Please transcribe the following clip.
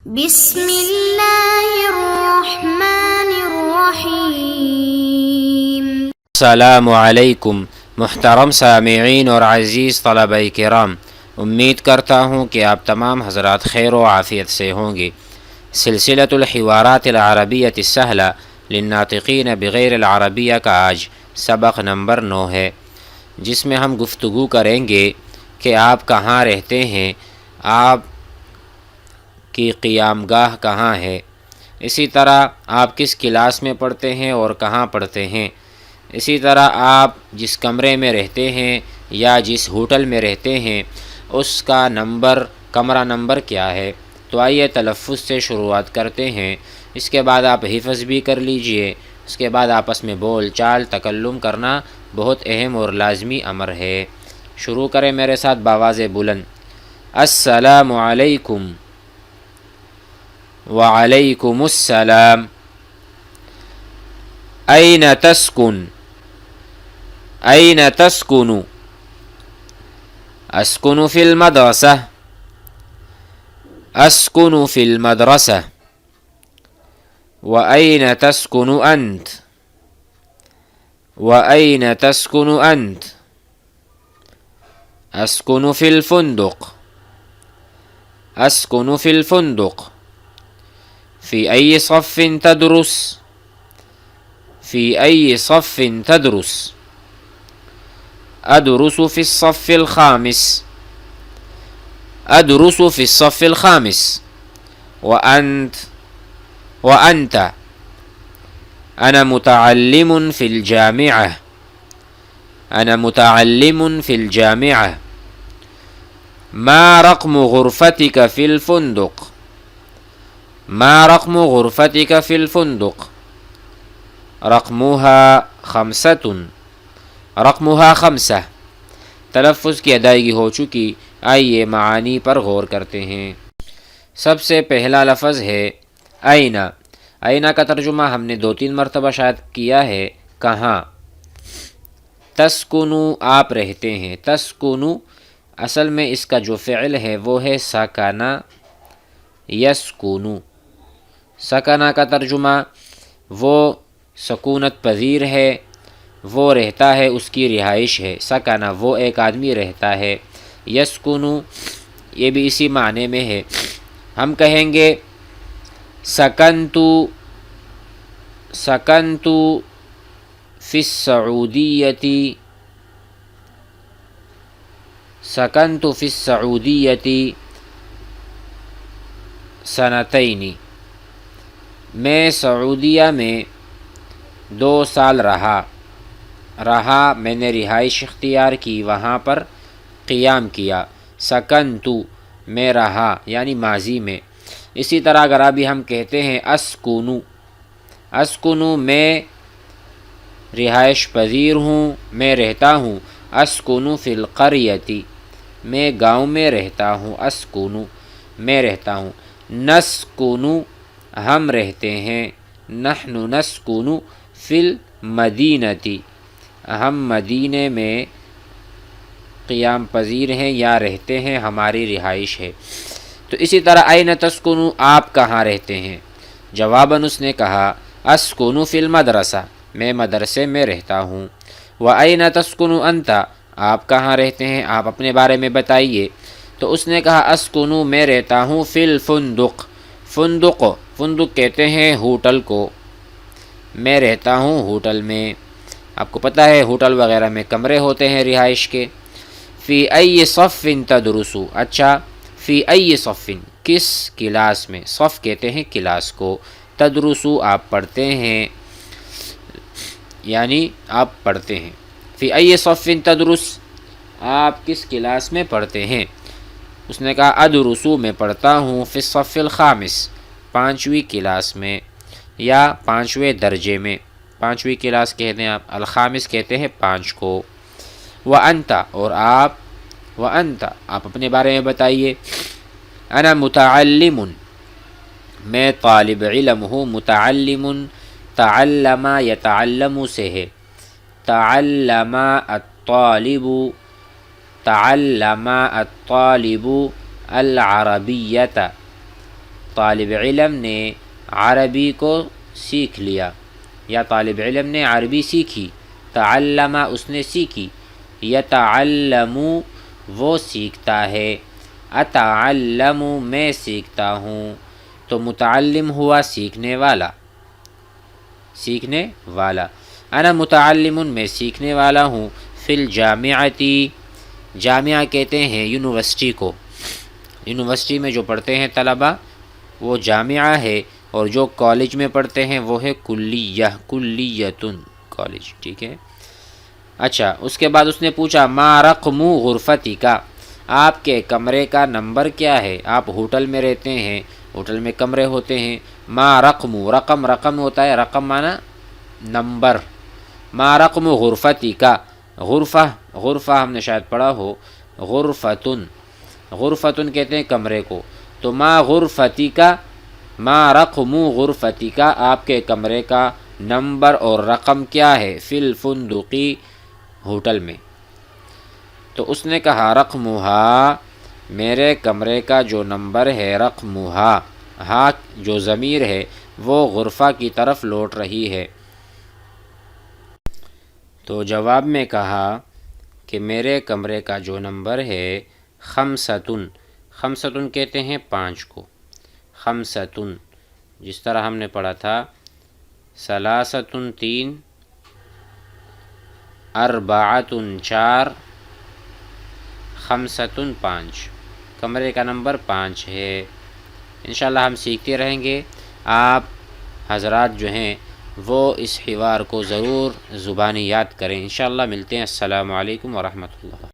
بسم اللہ الرحمن الرحیم۔ السلام علیکم محترم سامعین اور عزیز طلبہ کرام، امید کرتا ہوں کہ آپ تمام حضرات خیر و عافیت سے ہوں گے۔ سلسلۃ الحوارات العربیۃ السہلہ للناطقین بغیر العربیہ کا آج سبق نمبر 9 ہے، جس میں ہم گفتگو کریں گے کہ آپ کہاں رہتے ہیں، آپ کی قیام گاہ کہاں ہے، اسی طرح آپ کس کلاس میں پڑھتے ہیں اور کہاں پڑھتے ہیں، اسی طرح آپ جس کمرے میں رہتے ہیں یا جس ہوٹل میں رہتے ہیں اس کا کمرہ نمبر کیا ہے۔ تو آئیے تلفظ سے شروعات کرتے ہیں، اس کے بعد آپ حفظ بھی کر لیجئے، اس کے بعد آپس میں بول چال تکلم کرنا بہت اہم اور لازمی امر ہے۔ شروع کریں میرے ساتھ بآواز بلند۔ السلام علیکم۔ وعلیکم السلام۔ أين تسكن؟ أين تسكن؟ أسكن في المدرسة۔ أسكن في المدرسة۔ وأين تسكن أنت؟ وأين تسكن أنت؟ أسكن في الفندق۔ أسكن في الفندق۔ في أي صف تدرس؟ في أي صف تدرس؟ أدرس في الصف الخامس۔ أدرس في الصف الخامس۔ وأنت؟ أنا متعلم في الجامعة۔ أنا متعلم في الجامعة۔ ما رقم غرفتك في الفندق؟ ما رقم غرفتك في الفندق؟ رقمها 5۔ رقمها 5۔ تلفظ کی ادائیگی ہو چکی، آئیے معانی پر غور کرتے ہیں۔ سب سے پہلا لفظ ہے اینا۔ اینا کا ترجمہ ہم نے 2-3 مرتبہ شاید کیا ہے، کہاں۔ تسکنو آپ رہتے ہیں، تسکنو اصل میں اس کا جو فعل ہے وہ ہے سکنا یسکنو۔ سکنا کا ترجمہ وہ سکونت پذیر ہے، وہ رہتا ہے، اس کی رہائش ہے۔ سکنا وہ ایک آدمی رہتا ہے، یسکنو یہ بھی اسی معنی میں ہے۔ ہم کہیں گے سکنتو فی السعودیۃ۔ سکنتو فی السعودیۃ سنتین۔ میں سعودیہ میں 2 سال رہا۔ میں نے رہائش اختیار کی، وہاں پر قیام کیا۔ سکنتو میں رہا یعنی ماضی میں۔ اسی طرح اگر ابھی ہم کہتے ہیں اسکنو میں رہائش پذیر ہوں، میں رہتا ہوں۔ اسکنو فی القریۃ میں گاؤں میں رہتا ہوں۔ اسکنو میں رہتا ہوں۔ نسکنو ہم رہتے ہیں۔ نحن نسکنو فی المدینۃ ہم مدینے میں قیام پذیر ہیں یا رہتے ہیں، ہماری رہائش ہے۔ تو اسی طرح این تسکنو آپ کہاں رہتے ہیں؟ جواباً اس نے کہا اسکنو فی المدرسہ میں مدرسے میں رہتا ہوں۔ وَأَيْنَ تَسْكُنُ أَنْتَ آپ کہاں رہتے ہیں، آپ اپنے بارے میں بتائیے۔ تو اس نے کہا اسکنو میں رہتا ہوں فی الفندق۔ فندق کہتے ہیں ہوٹل کو، میں رہتا ہوں ہوٹل میں۔ آپ کو پتہ ہے ہوٹل وغیرہ میں کمرے ہوتے ہیں رہائش کے۔ فی ای صف تدرس، اچھا فی ای صف کس کلاس میں، صف کہتے ہیں کلاس کو، تدرسو آپ پڑھتے ہیں یعنی آپ پڑھتے ہیں۔ فی ای صف تدرس آپ کس کلاس میں پڑھتے ہیں؟ اس نے کہا ادرسو میں پڑھتا ہوں فی الصف الخامس 5ویں کلاس میں یا 5ویں درجے میں۔ 5ویں کلاس کہتے ہیں آپ، الخامس کہتے ہیں 5 کو۔ وَأَنْتَ اور آپ، وَأَنْتَ آپ اپنے بارے میں بتائیے۔ أَنَا مُتَعَلِّمٌ میں طالب علم ہوں۔ متعلم تعلم یتعلم سے ہے، تعلم الطالب العربیۃ طالب علم نے عربی کو سیکھ لیا یا طالب علم نے عربی سیکھی، تعلم اس نے سیکھی، یتعلم وہ سیکھتا ہے، اتعلم میں سیکھتا ہوں، تو متعلم ہوا سیکھنے والا، سیکھنے والا، انا متعلم میں سیکھنے والا ہوں، فی الجامعتی، جامعہ کہتے ہیں یونیورسٹی کو، یونیورسٹی میں جو پڑھتے ہیں طلبہ وہ جامعہ ہے، اور جو کالج میں پڑھتے ہیں وہ ہے کلیہ، کلیتن کالج، ٹھیک ہے۔ اچھا، اس کے بعد اس نے پوچھا ما رقم غرفتی کا، آپ کے کمرے کا نمبر کیا ہے؟ آپ ہوٹل میں رہتے ہیں، ہوٹل میں کمرے ہوتے ہیں، ما رقم، رقم رقم ہوتا ہے، رقم مانا نمبر، ما رقم غرفتی کا، غرفہ، غرفہ ہم نے شاید پڑھا ہو، غرفتن، غرفتن کہتے ہیں کمرے کو، تو ما غرفتی کا، ما رقم غرفتی کا، آپ کے کمرے کا نمبر اور رقم کیا ہے؟ فی الفندقی، ہوٹل میں۔ تو اس نے کہا رقمہا، میرے کمرے کا جو نمبر ہے، رقمہا، ہا جو ضمیر ہے وہ غرفہ کی طرف لوٹ رہی ہے۔ تو جواب میں کہا کہ میرے کمرے کا جو نمبر ہے خمسۃن، خمسۃن کہتے ہیں 5 کو، خمسۃن، جس طرح ہم نے پڑھا تھا ثلاثۃن 3، اربعۃن 4، خمسۃن 5، کمرے کا نمبر 5 ہے۔ انشاءاللہ ہم سیکھتے رہیں گے، آپ حضرات جو ہیں وہ اس حوار کو ضرور زبانی یاد کریں۔ انشاءاللہ ملتے ہیں، السلام علیکم ورحمۃ اللہ۔